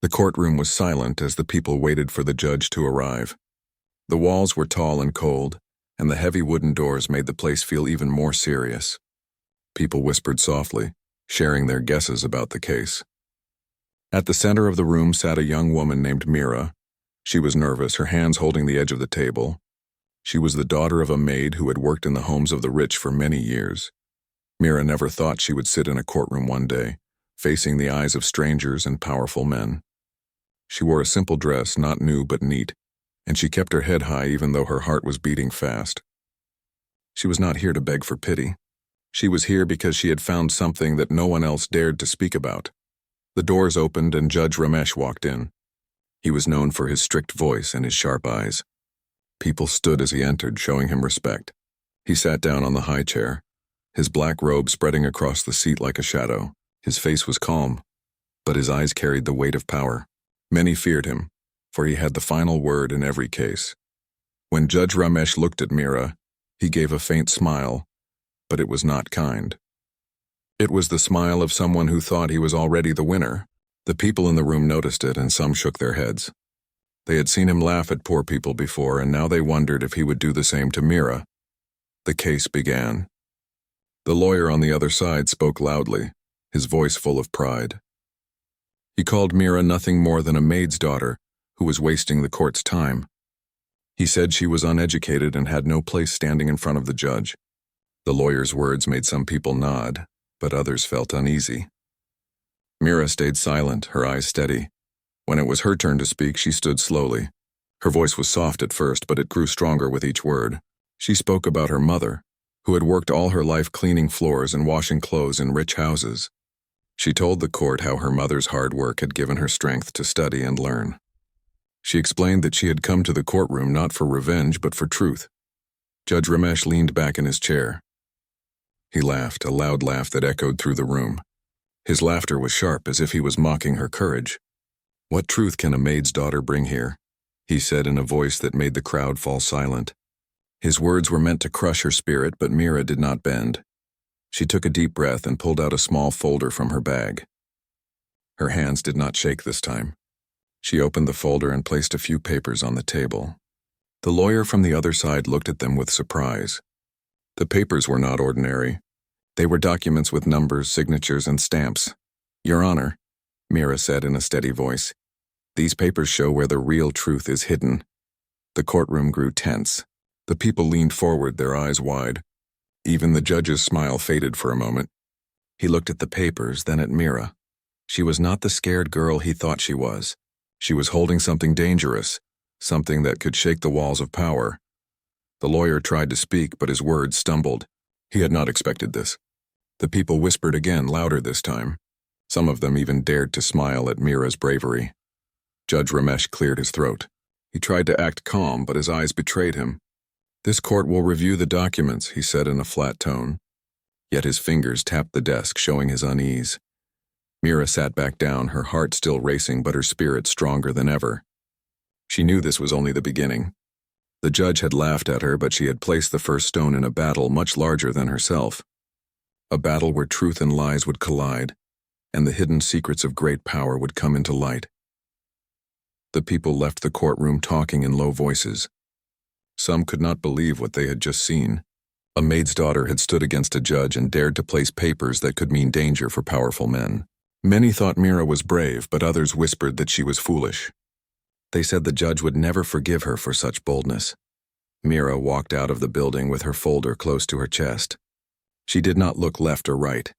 The courtroom was silent as the people waited for the judge to arrive. The walls were tall and cold, and the heavy wooden doors made the place feel even more serious. People whispered softly, sharing their guesses about the case. At the center of the room sat a young woman named Mira. She was nervous, her hands holding the edge of the table. She was the daughter of a maid who had worked in the homes of the rich for many years. Mira never thought she would sit in a courtroom one day, facing the eyes of strangers and powerful men. She wore a simple dress, not new but neat, and she kept her head high even though her heart was beating fast. She was not here to beg for pity. She was here because she had found something that no one else dared to speak about. The doors opened and Judge Ramesh walked in. He was known for his strict voice and his sharp eyes. People stood as he entered, showing him respect. He sat down on the high chair, his black robe spreading across the seat like a shadow. His face was calm, but his eyes carried the weight of power. Many feared him, for he had the final word in every case. When Judge Ramesh looked at Mira, he gave a faint smile, but it was not kind. It was the smile of someone who thought he was already the winner. The people in the room noticed it, and some shook their heads. They had seen him laugh at poor people before, and now they wondered if he would do the same to Mira. The case began. The lawyer on the other side spoke loudly, his voice full of pride. He called Mira nothing more than a maid's daughter who was wasting the court's time. He said she was uneducated and had no place standing in front of the judge. The lawyer's words made some people nod, but others felt uneasy. Mira stayed silent, her eyes steady. When it was her turn to speak, she stood slowly. Her voice was soft at first, but it grew stronger with each word. She spoke about her mother, who had worked all her life cleaning floors and washing clothes in rich houses. She told the court how her mother's hard work had given her strength to study and learn. She explained that she had come to the courtroom not for revenge, but for truth. Judge Ramesh leaned back in his chair. He laughed, a loud laugh that echoed through the room. His laughter was sharp, as if he was mocking her courage. "What truth can a maid's daughter bring here?" he said in a voice that made the crowd fall silent. His words were meant to crush her spirit, but Mira did not bend. She took a deep breath and pulled out a small folder from her bag. Her hands did not shake this time. She opened the folder and placed a few papers on the table. The lawyer from the other side looked at them with surprise. The papers were not ordinary. They were documents with numbers, signatures, and stamps. "Your Honor," Mira said in a steady voice, "these papers show where the real truth is hidden." The courtroom grew tense. The people leaned forward, their eyes wide. Even the judge's smile faded for a moment. He looked at the papers, then at Mira. She was not the scared girl he thought she was. She was holding something dangerous, something that could shake the walls of power. The lawyer tried to speak, but his words stumbled. He had not expected this. The people whispered again, louder this time. Some of them even dared to smile at Mira's bravery. Judge Ramesh cleared his throat. He tried to act calm, but his eyes betrayed him. "This court will review the documents," he said in a flat tone. Yet his fingers tapped the desk, showing his unease. Mira sat back down, her heart still racing but her spirit stronger than ever. She knew this was only the beginning. The judge had laughed at her, but she had placed the first stone in a battle much larger than herself. A battle where truth and lies would collide, and the hidden secrets of great power would come into light. The people left the courtroom talking in low voices. Some could not believe what they had just seen. A maid's daughter had stood against a judge and dared to place papers that could mean danger for powerful men. Many thought Mira was brave, but others whispered that she was foolish. They said the judge would never forgive her for such boldness. Mira walked out of the building with her folder close to her chest. She did not look left or right.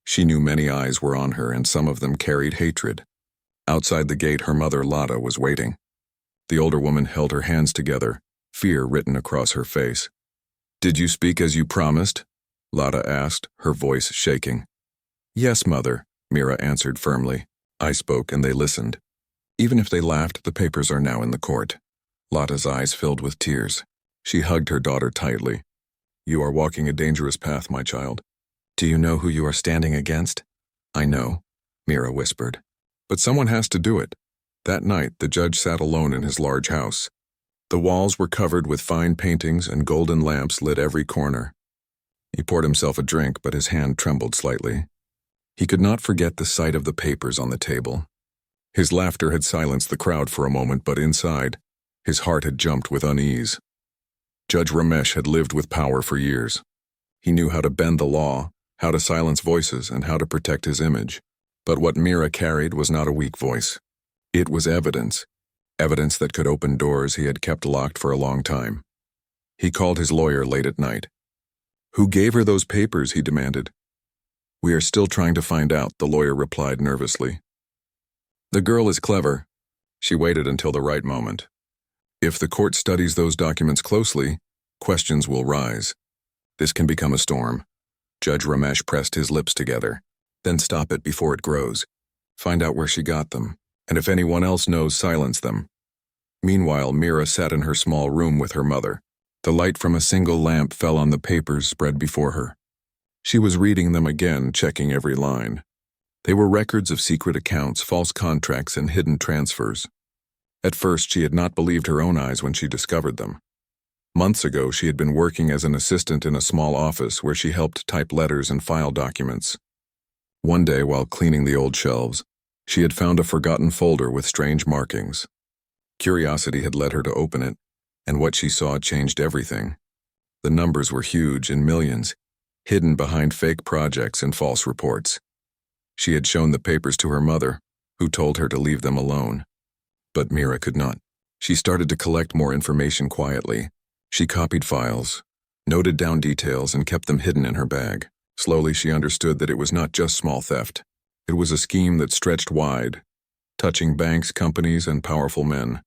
She knew many eyes were on her, and some of them carried hatred. Outside the gate, her mother, Lada, was waiting. The older woman held her hands together, fear written across her face. "Did you speak as you promised?" Lada asked, her voice shaking. "Yes, Mother," Mira answered firmly. "I spoke and they listened. Even if they laughed, the papers are now in the court." Lada's eyes filled with tears. She hugged her daughter tightly. "You are walking a dangerous path, my child. Do you know who you are standing against?" "I know," Mira whispered. "But someone has to do it." That night, the judge sat alone in his large house. The walls were covered with fine paintings and golden lamps lit every corner. He poured himself a drink, but his hand trembled slightly. He could not forget the sight of the papers on the table. His laughter had silenced the crowd for a moment, but inside, his heart had jumped with unease. Judge Ramesh had lived with power for years. He knew how to bend the law, how to silence voices, and how to protect his image. But what Meera carried was not a weak voice. It was evidence. Evidence that could open doors he had kept locked for a long time. He called his lawyer late at night. "Who gave her those papers?" he demanded. "We are still trying to find out," the lawyer replied nervously. "The girl is clever." She waited until the right moment. "If the court studies those documents closely, questions will rise. This can become a storm." Judge Ramesh pressed his lips together. "Then stop it before it grows. Find out where she got them, and if anyone else knows, silence them." Meanwhile, Meera sat in her small room with her mother. The light from a single lamp fell on the papers spread before her. She was reading them again, checking every line. They were records of secret accounts, false contracts, and hidden transfers. At first, she had not believed her own eyes when she discovered them. Months ago, she had been working as an assistant in a small office where she helped type letters and file documents. One day, while cleaning the old shelves, she had found a forgotten folder with strange markings. Curiosity had led her to open it, and what she saw changed everything. The numbers were huge, in millions, hidden behind fake projects and false reports. She had shown the papers to her mother, who told her to leave them alone. But Meera could not. She started to collect more information quietly. She copied files, noted down details, and kept them hidden in her bag. Slowly, she understood that it was not just small theft. It was a scheme that stretched wide, touching banks, companies, and powerful men.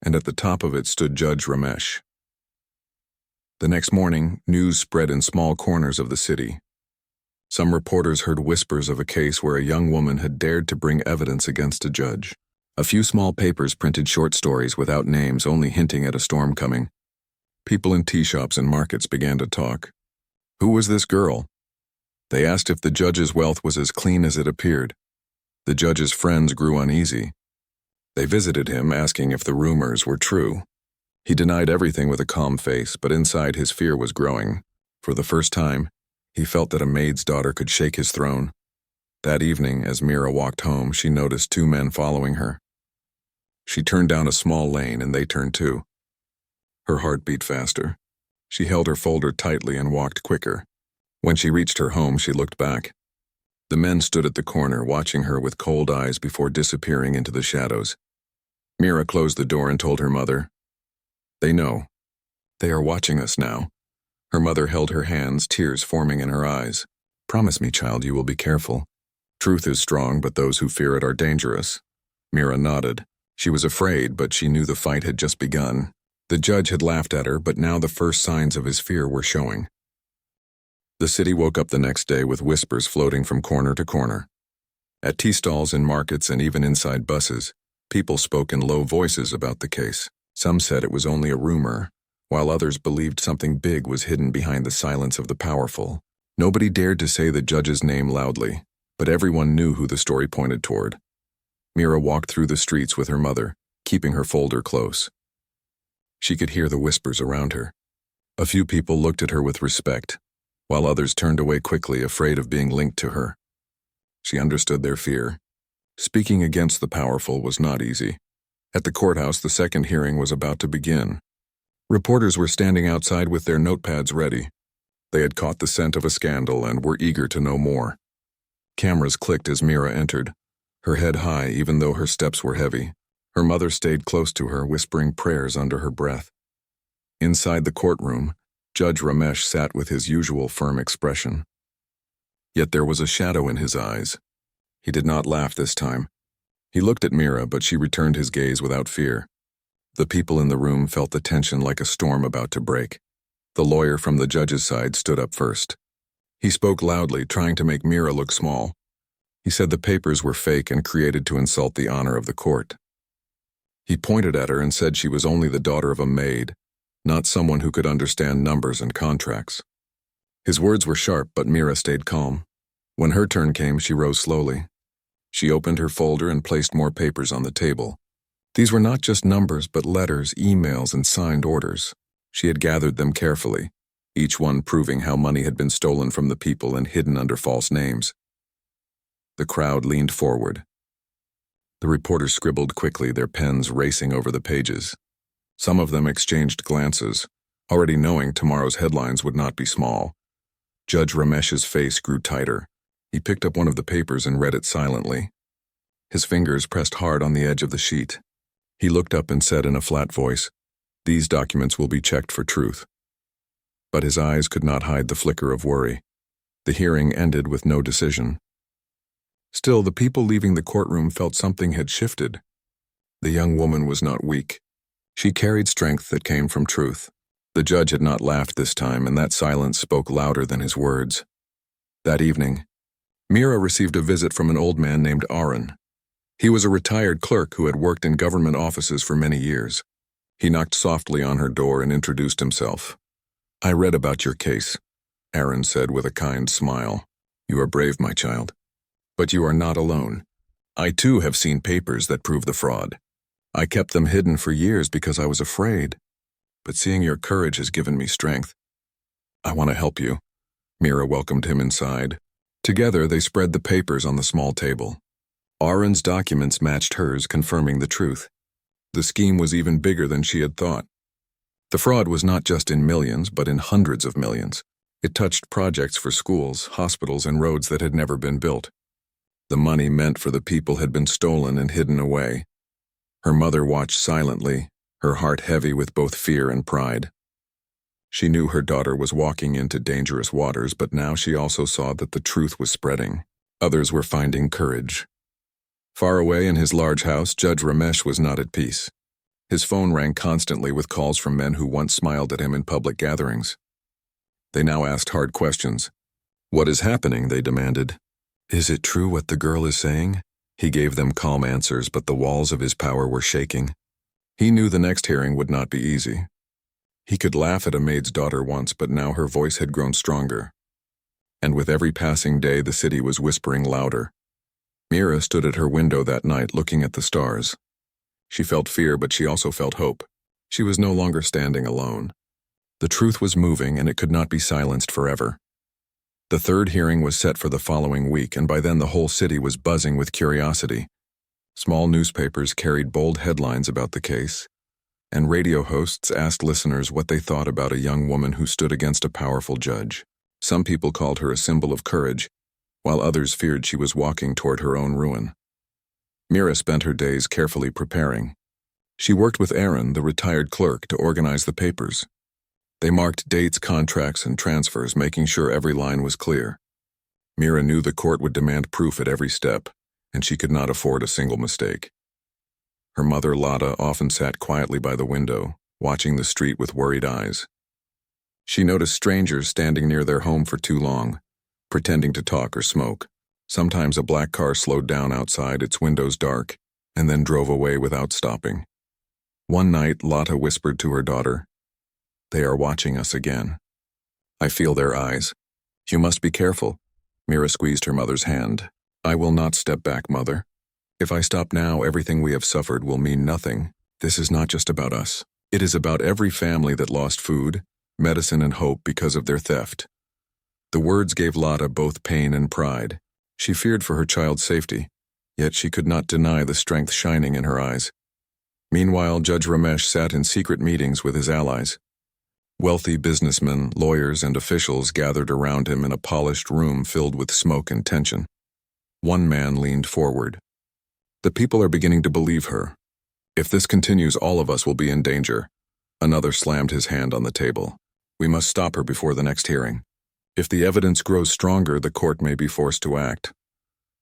And at the top of it stood Judge Ramesh. The next morning, news spread in small corners of the city. Some reporters heard whispers of a case where a young woman had dared to bring evidence against a judge. A few small papers printed short stories without names, only hinting at a storm coming. People in tea shops and markets began to talk. Who was this girl? They asked if the judge's wealth was as clean as it appeared. The judge's friends grew uneasy. They visited him, asking if the rumors were true. He denied everything with a calm face, but inside his fear was growing. For the first time, he felt that a maid's daughter could shake his throne. That evening, as Meera walked home, she noticed two men following her. She turned down a small lane, and they turned too. Her heart beat faster. She held her folder tightly and walked quicker. When she reached her home, she looked back. The men stood at the corner, watching her with cold eyes before disappearing into the shadows. Meera closed the door and told her mother, "They know. They are watching us now." Her mother held her hands, tears forming in her eyes. "Promise me, child, you will be careful. Truth is strong, but those who fear it are dangerous." Meera nodded. She was afraid, but she knew the fight had just begun. The judge had laughed at her, but now the first signs of his fear were showing. The city woke up the next day with whispers floating from corner to corner. At tea stalls, in markets, and even inside buses, people spoke in low voices about the case. Some said it was only a rumor, while others believed something big was hidden behind the silence of the powerful. Nobody dared to say the judge's name loudly, but everyone knew who the story pointed toward. Meera walked through the streets with her mother, keeping her folder close. She could hear the whispers around her. A few people looked at her with respect, while others turned away quickly, afraid of being linked to her. She understood their fear. Speaking against the powerful was not easy. At the courthouse, the second hearing was about to begin. Reporters were standing outside with their notepads ready. They had caught the scent of a scandal and were eager to know more. Cameras clicked as Meera entered, her head high even though her steps were heavy. Her mother stayed close to her, whispering prayers under her breath. Inside the courtroom, Judge Ramesh sat with his usual firm expression. Yet there was a shadow in his eyes. He did not laugh this time. He looked at Meera, but she returned his gaze without fear. The people in the room felt the tension like a storm about to break. The lawyer from the judge's side stood up first. He spoke loudly, trying to make Meera look small. He said the papers were fake and created to insult the honor of the court. He pointed at her and said she was only the daughter of a maid, not someone who could understand numbers and contracts. His words were sharp, but Meera stayed calm. When her turn came, she rose slowly. She opened her folder and placed more papers on the table. These were not just numbers, but letters, emails, and signed orders. She had gathered them carefully, each one proving how money had been stolen from the people and hidden under false names. The crowd leaned forward. The reporters scribbled quickly, their pens racing over the pages. Some of them exchanged glances, already knowing tomorrow's headlines would not be small. Judge Ramesh's face grew tighter. He picked up one of the papers and read it silently. His fingers pressed hard on the edge of the sheet. He looked up and said in a flat voice, "These documents will be checked for truth." But his eyes could not hide the flicker of worry. The hearing ended with no decision. Still, the people leaving the courtroom felt something had shifted. The young woman was not weak. She carried strength that came from truth. The judge had not laughed this time, and that silence spoke louder than his words. That evening, Mira received a visit from an old man named Aaron. He was a retired clerk who had worked in government offices for many years. He knocked softly on her door and introduced himself. "I read about your case," Aaron said with a kind smile. "You are brave, my child. But you are not alone. I too have seen papers that prove the fraud. I kept them hidden for years because I was afraid. But seeing your courage has given me strength. I want to help you." Mira welcomed him inside. Together they spread the papers on the small table. Aaron's documents matched hers, confirming the truth. The scheme was even bigger than she had thought. The fraud was not just in millions, but in hundreds of millions. It touched projects for schools, hospitals, and roads that had never been built. The money meant for the people had been stolen and hidden away. Her mother watched silently, her heart heavy with both fear and pride. She knew her daughter was walking into dangerous waters, but now she also saw that the truth was spreading. Others were finding courage. Far away in his large house, Judge Ramesh was not at peace. His phone rang constantly with calls from men who once smiled at him in public gatherings. They now asked hard questions. "What is happening?" they demanded. "Is it true what the girl is saying?" He gave them calm answers, but the walls of his power were shaking. He knew the next hearing would not be easy. He could laugh at a maid's daughter once, but now her voice had grown stronger. And with every passing day, the city was whispering louder. Mira stood at her window that night, looking at the stars. She felt fear, but she also felt hope. She was no longer standing alone. The truth was moving, and it could not be silenced forever. The third hearing was set for the following week, and by then the whole city was buzzing with curiosity. Small newspapers carried bold headlines about the case, and radio hosts asked listeners what they thought about a young woman who stood against a powerful judge. Some people called her a symbol of courage, while others feared she was walking toward her own ruin. Mira spent her days carefully preparing. She worked with Aaron, the retired clerk, to organize the papers. They marked dates, contracts, and transfers, making sure every line was clear. Mira knew the court would demand proof at every step, and she could not afford a single mistake. Her mother, Lada, often sat quietly by the window, watching the street with worried eyes. She noticed strangers standing near their home for too long, pretending to talk or smoke. Sometimes a black car slowed down outside, its windows dark, and then drove away without stopping. One night, Lada whispered to her daughter, "They are watching us again. I feel their eyes. You must be careful." Mira squeezed her mother's hand. "I will not step back, Mother. If I stop now, everything we have suffered will mean nothing. This is not just about us. It is about every family that lost food, medicine, and hope because of their theft." The words gave Lada both pain and pride. She feared for her child's safety, yet she could not deny the strength shining in her eyes. Meanwhile, Judge Ramesh sat in secret meetings with his allies. Wealthy businessmen, lawyers, and officials gathered around him in a polished room filled with smoke and tension. One man leaned forward. "The people are beginning to believe her. If this continues, all of us will be in danger." Another slammed his hand on the table. "We must stop her before the next hearing. If the evidence grows stronger, the court may be forced to act."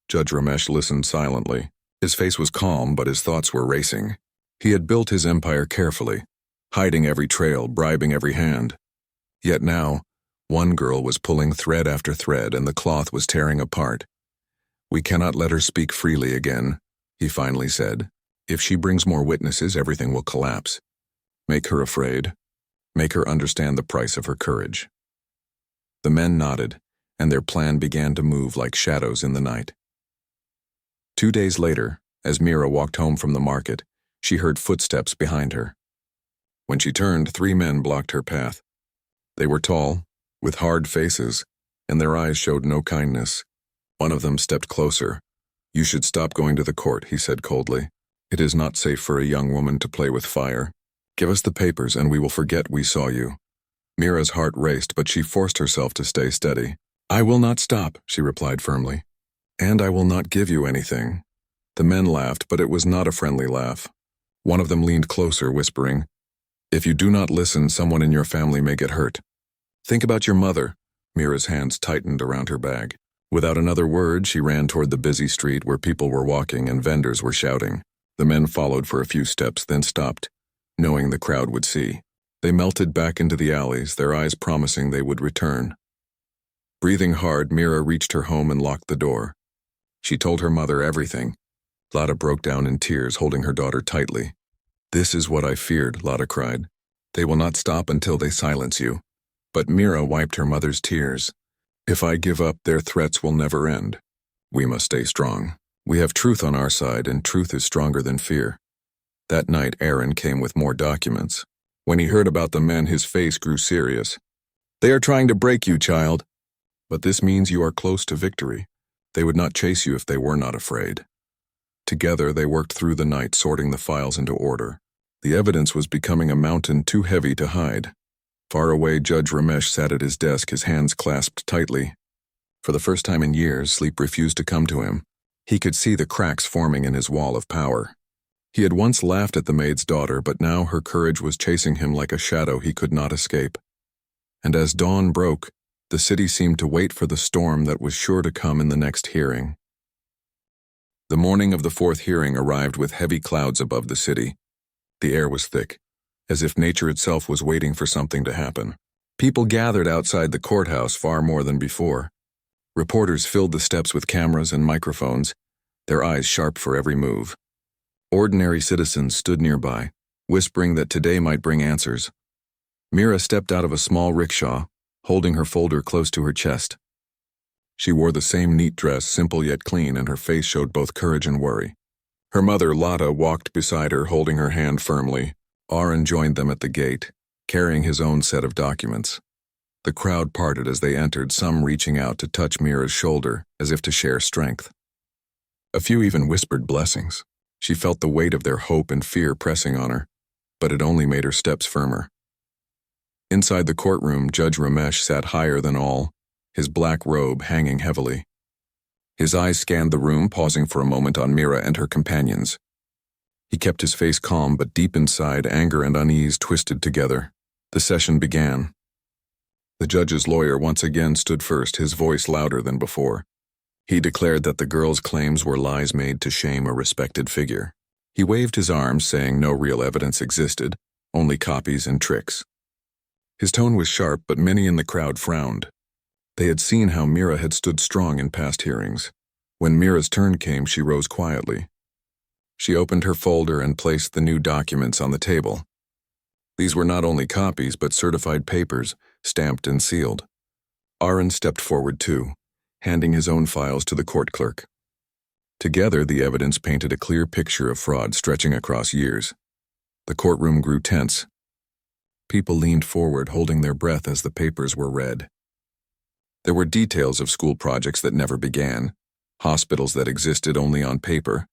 Judge Ramesh listened silently. His face was calm, but his thoughts were racing. He had built his empire carefully, hiding every trail, bribing every hand. Yet now, one girl was pulling thread after thread, and the cloth was tearing apart. "We cannot let her speak freely again," he finally said. "If she brings more witnesses, everything will collapse. Make her afraid. Make her understand the price of her courage." The men nodded, and their plan began to move like shadows in the night. 2 days later, as Mira walked home from the market, she heard footsteps behind her. When she turned, 3 men blocked her path. They were tall, with hard faces, and their eyes showed no kindness. One of them stepped closer, "You should stop going to the court," he said coldly. "It is not safe for a young woman to play with fire. Give us the papers and we will forget we saw you." Mira's heart raced, but she forced herself to stay steady. "I will not stop," she replied firmly. "And I will not give you anything." The men laughed, but it was not a friendly laugh. One of them leaned closer, whispering, "If you do not listen, someone in your family may get hurt. Think about your mother." Mira's hands tightened around her bag. Without another word, she ran toward the busy street where people were walking and vendors were shouting. The men followed for a few steps, then stopped, knowing the crowd would see. They melted back into the alleys, their eyes promising they would return. Breathing hard, Mira reached her home and locked the door. She told her mother everything. Lada broke down in tears, holding her daughter tightly. "This is what I feared," Lada cried. "They will not stop until they silence you." But Mira wiped her mother's tears. "If I give up, their threats will never end. We must stay strong. We have truth on our side, and truth is stronger than fear." That night, Aaron came with more documents. When he heard about the men, his face grew serious. "They are trying to break you, child. But this means you are close to victory. They would not chase you if they were not afraid." Together, they worked through the night, sorting the files into order. The evidence was becoming a mountain too heavy to hide. Far away, Judge Ramesh sat at his desk, his hands clasped tightly. For the first time in years, sleep refused to come to him. He could see the cracks forming in his wall of power. He had once laughed at the maid's daughter, but now her courage was chasing him like a shadow he could not escape. And as dawn broke, the city seemed to wait for the storm that was sure to come in the next hearing. The morning of the fourth hearing arrived with heavy clouds above the city. The air was thick, as if nature itself was waiting for something to happen. People gathered outside the courthouse far more than before. Reporters filled the steps with cameras and microphones, their eyes sharp for every move. Ordinary citizens stood nearby, whispering that today might bring answers. Mira stepped out of a small rickshaw, holding her folder close to her chest. She wore the same neat dress, simple yet clean, and her face showed both courage and worry. Her mother, Lada, walked beside her, holding her hand firmly. Aaron joined them at the gate, carrying his own set of documents. The crowd parted as they entered, some reaching out to touch Mira's shoulder, as if to share strength. A few even whispered blessings. She felt the weight of their hope and fear pressing on her, but it only made her steps firmer. Inside the courtroom, Judge Ramesh sat higher than all, his black robe hanging heavily. His eyes scanned the room, pausing for a moment on Mira and her companions. He kept his face calm, but deep inside, anger and unease twisted together. The session began. The judge's lawyer once again stood first, his voice louder than before. He declared that the girl's claims were lies made to shame a respected figure. He waved his arms, saying no real evidence existed, only copies and tricks. His tone was sharp, but many in the crowd frowned. They had seen how Mira had stood strong in past hearings. When Mira's turn came, she rose quietly. She opened her folder and placed the new documents on the table. These were not only copies, but certified papers, stamped and sealed. Aaron stepped forward too, handing his own files to the court clerk. Together, the evidence painted a clear picture of fraud stretching across years. The courtroom grew tense. People leaned forward, holding their breath as the papers were read. There were details of school projects that never began, hospitals that existed only on paper,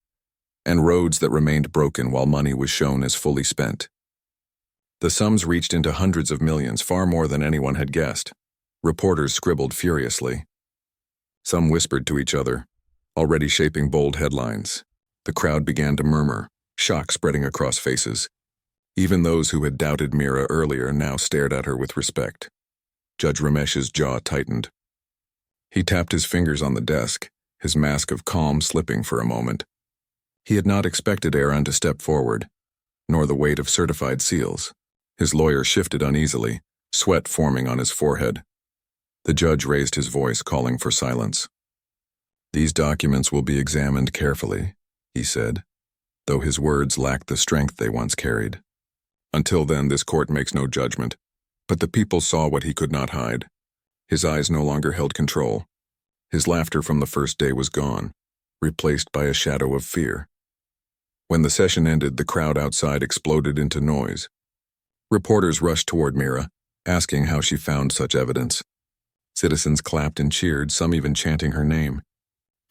and roads that remained broken while money was shown as fully spent. The sums reached into hundreds of millions, far more than anyone had guessed. Reporters scribbled furiously. Some whispered to each other, already shaping bold headlines. The crowd began to murmur, shock spreading across faces. Even those who had doubted Mira earlier now stared at her with respect. Judge Ramesh's jaw tightened. He tapped his fingers on the desk, his mask of calm slipping for a moment. He had not expected Aaron to step forward, nor the weight of certified seals. His lawyer shifted uneasily, sweat forming on his forehead. The judge raised his voice, calling for silence. "These documents will be examined carefully," he said, though his words lacked the strength they once carried. "Until then, this court makes no judgment." But the people saw what he could not hide. His eyes no longer held control. His laughter from the first day was gone, replaced by a shadow of fear. When the session ended, the crowd outside exploded into noise. Reporters rushed toward Mira, asking how she found such evidence. Citizens clapped and cheered, some even chanting her name.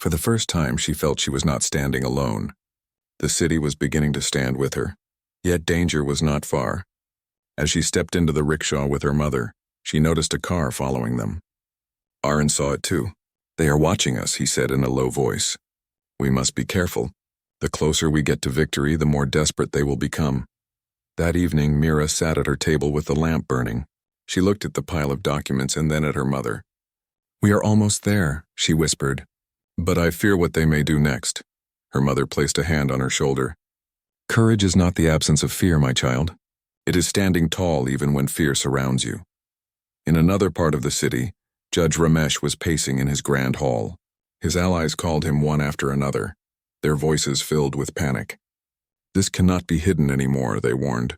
For the first time, she felt she was not standing alone. The city was beginning to stand with her, yet danger was not far. As she stepped into the rickshaw with her mother, she noticed a car following them. Aaron saw it too. "They are watching us," he said in a low voice. "We must be careful. The closer we get to victory, the more desperate they will become." That evening, Mira sat at her table with the lamp burning. She looked at the pile of documents and then at her mother. "We are almost there," she whispered. "But I fear what they may do next." Her mother placed a hand on her shoulder. "Courage is not the absence of fear, my child. It is standing tall even when fear surrounds you." In another part of the city, Judge Ramesh was pacing in his grand hall. His allies called him one after another, their voices filled with panic. "This cannot be hidden anymore," they warned.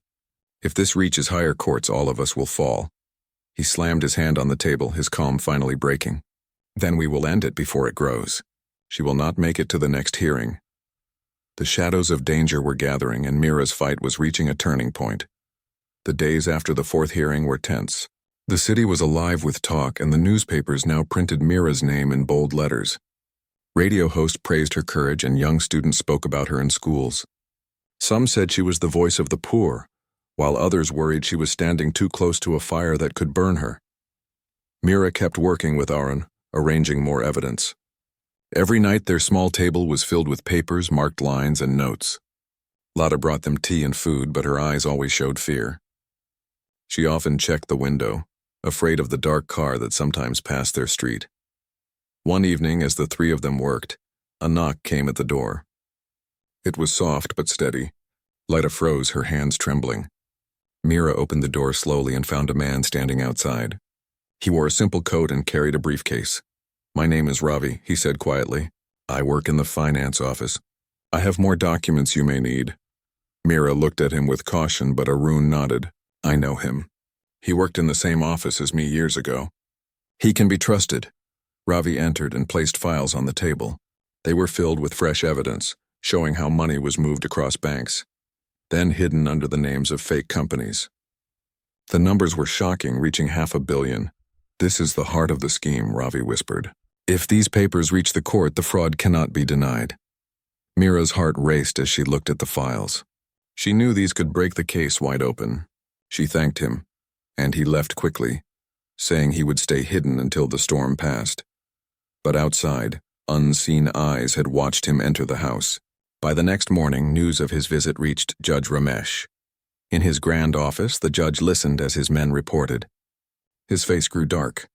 "If this reaches higher courts, all of us will fall." He slammed his hand on the table, his calm finally breaking. "Then we will end it before it grows. She will not make it to the next hearing." The shadows of danger were gathering, and Mira's fight was reaching a turning point. The days after the fourth hearing were tense. The city was alive with talk, and the newspapers now printed Mira's name in bold letters. Radio hosts praised her courage, and young students spoke about her in schools. Some said she was the voice of the poor, while others worried she was standing too close to a fire that could burn her. Mira kept working with Aaron, arranging more evidence. Every night their small table was filled with papers, marked lines, and notes. Lada brought them tea and food, but her eyes always showed fear. She often checked the window, afraid of the dark car that sometimes passed their street. One evening, as the three of them worked, a knock came at the door. It was soft but steady. Lida froze, her hands trembling. Mira opened the door slowly and found a man standing outside. He wore a simple coat and carried a briefcase. "My name is Ravi," he said quietly. "I work in the finance office. I have more documents you may need." Mira looked at him with caution, but Arun nodded. "I know him. He worked in the same office as me years ago. He can be trusted." Ravi entered and placed files on the table. They were filled with fresh evidence, showing how money was moved across banks, then hidden under the names of fake companies. The numbers were shocking, reaching $500 million. "This is the heart of the scheme," Ravi whispered. "If these papers reach the court, the fraud cannot be denied." Mira's heart raced as she looked at the files. She knew these could break the case wide open. She thanked him, and he left quickly, saying he would stay hidden until the storm passed. But outside, unseen eyes had watched him enter the house. By the next morning, news of his visit reached Judge Ramesh. In his grand office, the judge listened as his men reported. His face grew dark.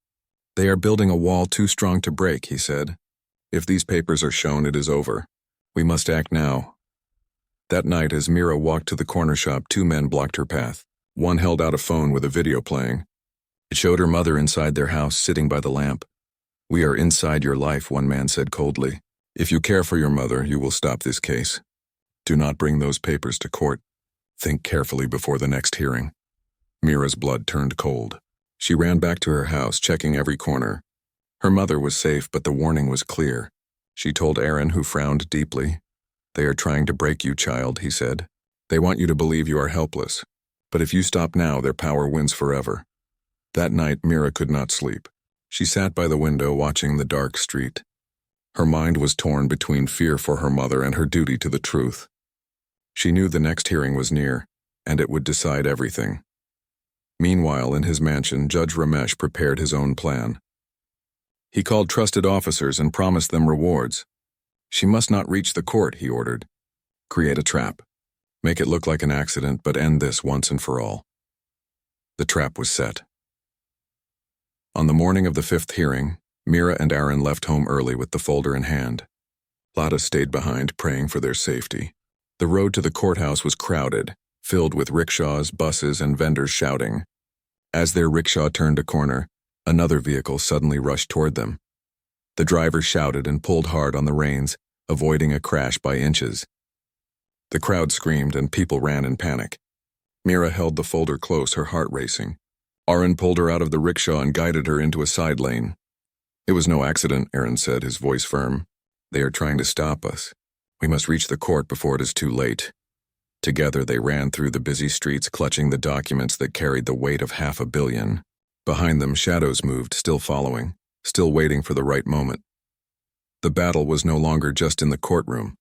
"They are building a wall too strong to break," he said. "If these papers are shown, it is over. We must act now." That night, as Mira walked to the corner shop, two men blocked her path. One held out a phone with a video playing. It showed her mother inside their house, sitting by the lamp. "We are inside your life," one man said coldly. "If you care for your mother, you will stop this case. Do not bring those papers to court. Think carefully before the next hearing." Mira's blood turned cold. She ran back to her house, checking every corner. Her mother was safe, but the warning was clear. She told Aaron, who frowned deeply. "They are trying to break you, child," he said. "They want you to believe you are helpless. But if you stop now, their power wins forever." That night, Mira could not sleep. She sat by the window watching the dark street. Her mind was torn between fear for her mother and her duty to the truth. She knew the next hearing was near, and it would decide everything. Meanwhile, in his mansion, Judge Ramesh prepared his own plan. He called trusted officers and promised them rewards. "She must not reach the court," he ordered. "Create a trap. Make it look like an accident, but end this once and for all." The trap was set. On the morning of the fifth hearing, Mira and Aaron left home early with the folder in hand. Lada stayed behind, praying for their safety. The road to the courthouse was crowded, filled with rickshaws, buses, and vendors shouting. As their rickshaw turned a corner, another vehicle suddenly rushed toward them. The driver shouted and pulled hard on the reins, avoiding a crash by inches. The crowd screamed and people ran in panic. Mira held the folder close, her heart racing. Aaron pulled her out of the rickshaw and guided her into a side lane. "It was no accident," Aaron said, his voice firm. "They are trying to stop us. We must reach the court before it is too late." Together they ran through the busy streets, clutching the documents that carried the weight of $500 million. Behind them, shadows moved, still following, still waiting for the right moment. The battle was no longer just in the courtroom.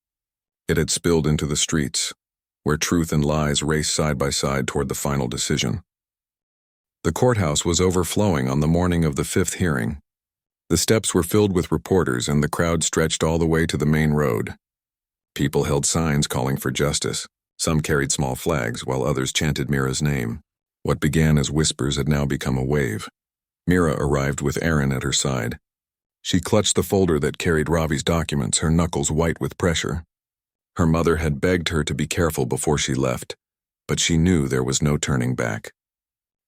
It had spilled into the streets, where truth and lies raced side by side toward the final decision. The courthouse was overflowing on the morning of the fifth hearing. The steps were filled with reporters and the crowd stretched all the way to the main road. People held signs calling for justice. Some carried small flags while others chanted Mira's name. What began as whispers had now become a wave. Mira arrived with Aaron at her side. She clutched the folder that carried Ravi's documents, her knuckles white with pressure. Her mother had begged her to be careful before she left, but she knew there was no turning back.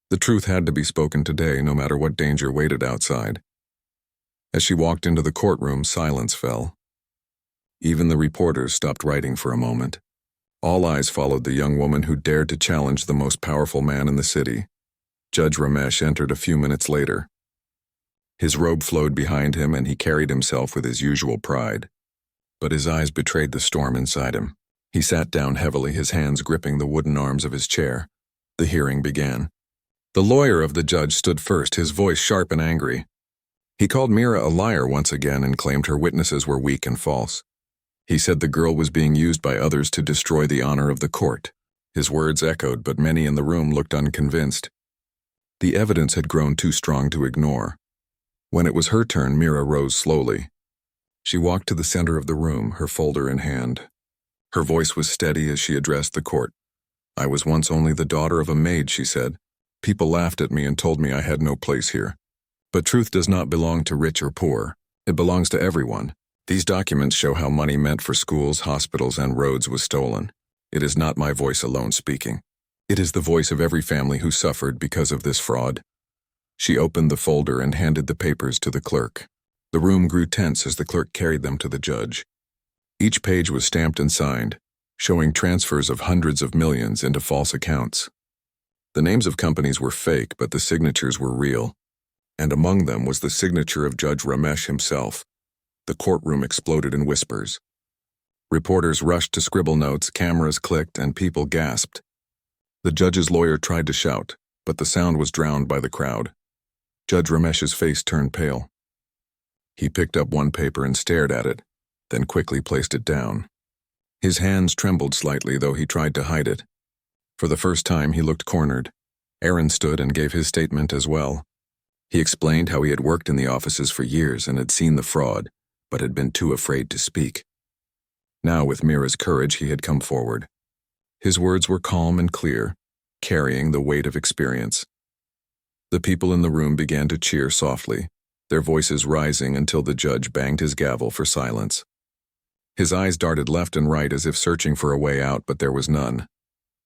The truth had to be spoken today, no matter what danger waited outside. As she walked into the courtroom, silence fell. Even the reporters stopped writing for a moment. All eyes followed the young woman who dared to challenge the most powerful man in the city. Judge Ramesh entered a few minutes later. His robe flowed behind him and he carried himself with his usual pride. But his eyes betrayed the storm inside him. He sat down heavily, his hands gripping the wooden arms of his chair. The hearing began. The lawyer of the judge stood first, his voice sharp and angry. He called Mira a liar once again and claimed her witnesses were weak and false. He said the girl was being used by others to destroy the honor of the court. His words echoed, but many in the room looked unconvinced. The evidence had grown too strong to ignore. When it was her turn, Mira rose slowly. She walked to the center of the room, her folder in hand. Her voice was steady as she addressed the court. "I was once only the daughter of a maid," she said. "People laughed at me and told me I had no place here. But truth does not belong to rich or poor. It belongs to everyone. These documents show how money meant for schools, hospitals, and roads was stolen. It is not my voice alone speaking. It is the voice of every family who suffered because of this fraud." She opened the folder and handed the papers to the clerk. The room grew tense as the clerk carried them to the judge. Each page was stamped and signed, showing transfers of hundreds of millions into false accounts. The names of companies were fake, but the signatures were real. And among them was the signature of Judge Ramesh himself. The courtroom exploded in whispers. Reporters rushed to scribble notes, cameras clicked, and people gasped. The judge's lawyer tried to shout, but the sound was drowned by the crowd. Judge Ramesh's face turned pale. He picked up one paper and stared at it, then quickly placed it down. His hands trembled slightly, though he tried to hide it. For the first time, he looked cornered. Aaron stood and gave his statement as well. He explained how he had worked in the offices for years and had seen the fraud, but had been too afraid to speak. Now, with Mira's courage, he had come forward. His words were calm and clear, carrying the weight of experience. The people in the room began to cheer softly, their voices rising until the judge banged his gavel for silence. His eyes darted left and right as if searching for a way out, but there was none.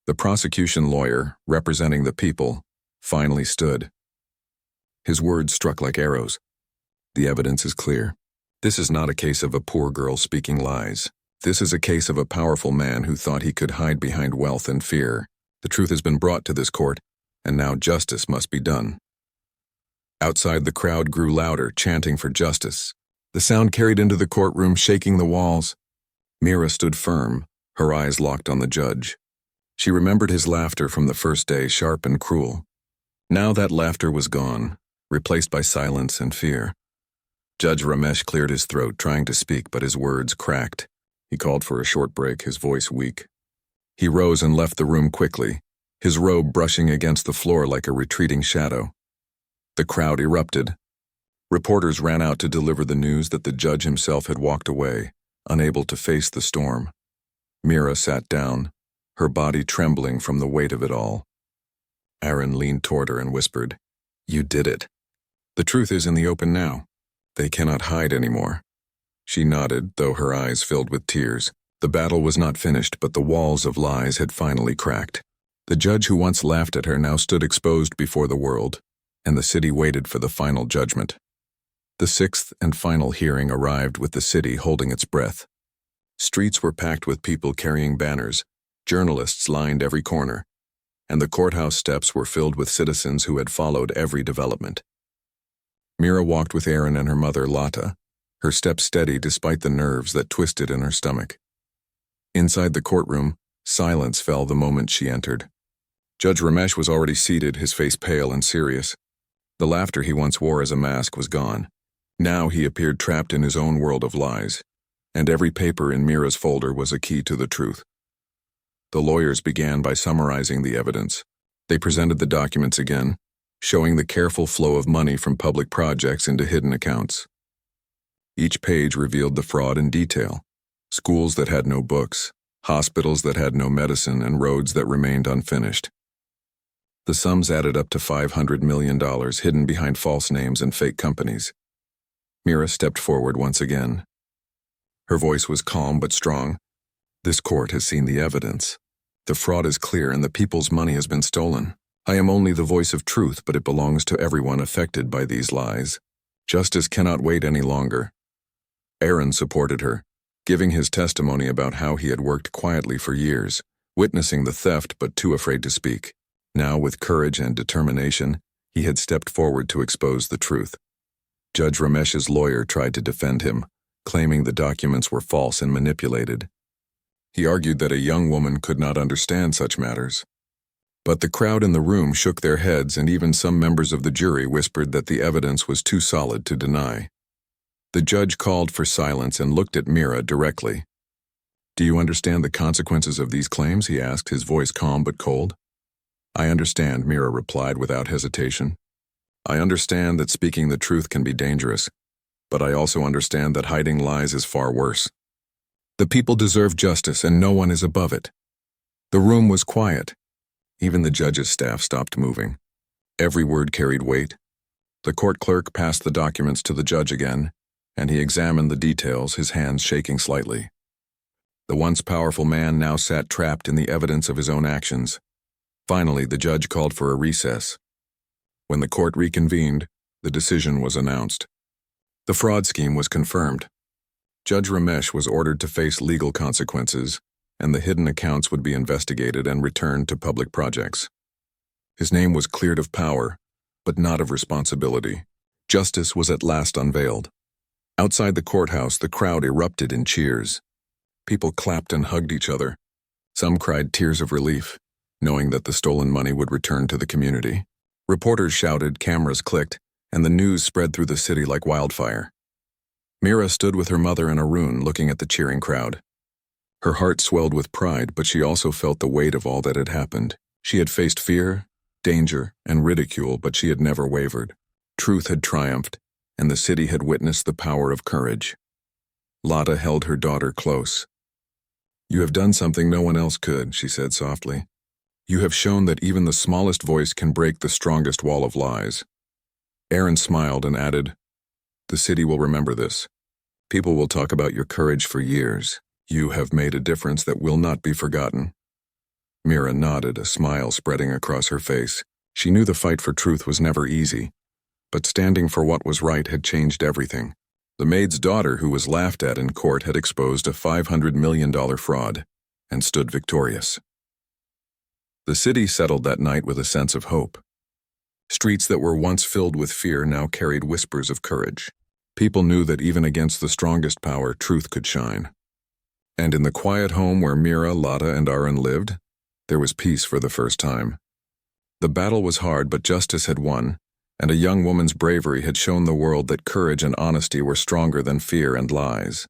The prosecution lawyer, representing the people, finally stood. His words struck like arrows. "The evidence is clear. This is not a case of a poor girl speaking lies. This is a case of a powerful man who thought he could hide behind wealth and fear. The truth has been brought to this court, and now justice must be done." Outside, the crowd grew louder, chanting for justice. The sound carried into the courtroom, shaking the walls. Mira stood firm, her eyes locked on the judge. She remembered his laughter from the first day, sharp and cruel. Now that laughter was gone, replaced by silence and fear. Judge Ramesh cleared his throat, trying to speak, but his words cracked. He called for a short break, his voice weak. He rose and left the room quickly, his robe brushing against the floor like a retreating shadow. The crowd erupted. Reporters ran out to deliver the news that the judge himself had walked away, unable to face the storm. Mira sat down, her body trembling from the weight of it all. Aaron leaned toward her and whispered, "You did it. The truth is in the open now. They cannot hide anymore." She nodded, though her eyes filled with tears. The battle was not finished, but the walls of lies had finally cracked. The judge who once laughed at her now stood exposed before the world, and the city waited for the final judgment. The sixth and final hearing arrived with the city holding its breath. Streets were packed with people carrying banners, journalists lined every corner, and the courthouse steps were filled with citizens who had followed every development. Mira walked with Aaron and her mother, Lata, her steps steady despite the nerves that twisted in her stomach. Inside the courtroom, silence fell the moment she entered. Judge Ramesh was already seated, his face pale and serious. The laughter he once wore as a mask was gone. Now he appeared trapped in his own world of lies, and every paper in Mira's folder was a key to the truth. The lawyers began by summarizing the evidence. They presented the documents again, showing the careful flow of money from public projects into hidden accounts. Each page revealed the fraud in detail: schools that had no books, hospitals that had no medicine, and roads that remained unfinished. The sums added up to $500 million hidden behind false names and fake companies. Mira stepped forward once again. Her voice was calm but strong. "This court has seen the evidence. The fraud is clear and the people's money has been stolen. I am only the voice of truth, but it belongs to everyone affected by these lies. Justice cannot wait any longer." Aaron supported her, giving his testimony about how he had worked quietly for years, witnessing the theft but too afraid to speak. Now, with courage and determination, he had stepped forward to expose the truth. Judge Ramesh's lawyer tried to defend him, claiming the documents were false and manipulated. He argued that a young woman could not understand such matters. But the crowd in the room shook their heads, and even some members of the jury whispered that the evidence was too solid to deny. The judge called for silence and looked at Mira directly. "Do you understand the consequences of these claims?" he asked, his voice calm but cold. "I understand," Mira replied without hesitation. "I understand that speaking the truth can be dangerous, but I also understand that hiding lies is far worse. The people deserve justice, and no one is above it." The room was quiet. Even the judge's staff stopped moving. Every word carried weight. The court clerk passed the documents to the judge again, and he examined the details, his hands shaking slightly. The once powerful man now sat trapped in the evidence of his own actions. Finally, the judge called for a recess. When the court reconvened, the decision was announced. The fraud scheme was confirmed. Judge Ramesh was ordered to face legal consequences, and the hidden accounts would be investigated and returned to public projects. His name was cleared of power, but not of responsibility. Justice was at last unveiled. Outside the courthouse, the crowd erupted in cheers. People clapped and hugged each other. Some cried tears of relief, knowing that the stolen money would return to the community. Reporters shouted, cameras clicked, and the news spread through the city like wildfire. Mira stood with her mother and Arun, looking at the cheering crowd. Her heart swelled with pride, but she also felt the weight of all that had happened. She had faced fear, danger, and ridicule, but she had never wavered. Truth had triumphed, and the city had witnessed the power of courage. Lata held her daughter close. "You have done something no one else could," she said softly. "You have shown that even the smallest voice can break the strongest wall of lies." Aaron smiled and added, "The city will remember this. People will talk about your courage for years. You have made a difference that will not be forgotten." Mira nodded, a smile spreading across her face. She knew the fight for truth was never easy, but standing for what was right had changed everything. The maid's daughter, who was laughed at in court, had exposed a $500 million fraud and stood victorious. The city settled that night with a sense of hope. Streets that were once filled with fear now carried whispers of courage. People knew that even against the strongest power, truth could shine. And in the quiet home where Mira, Lata, and Arun lived, there was peace for the first time. The battle was hard, but justice had won, and a young woman's bravery had shown the world that courage and honesty were stronger than fear and lies.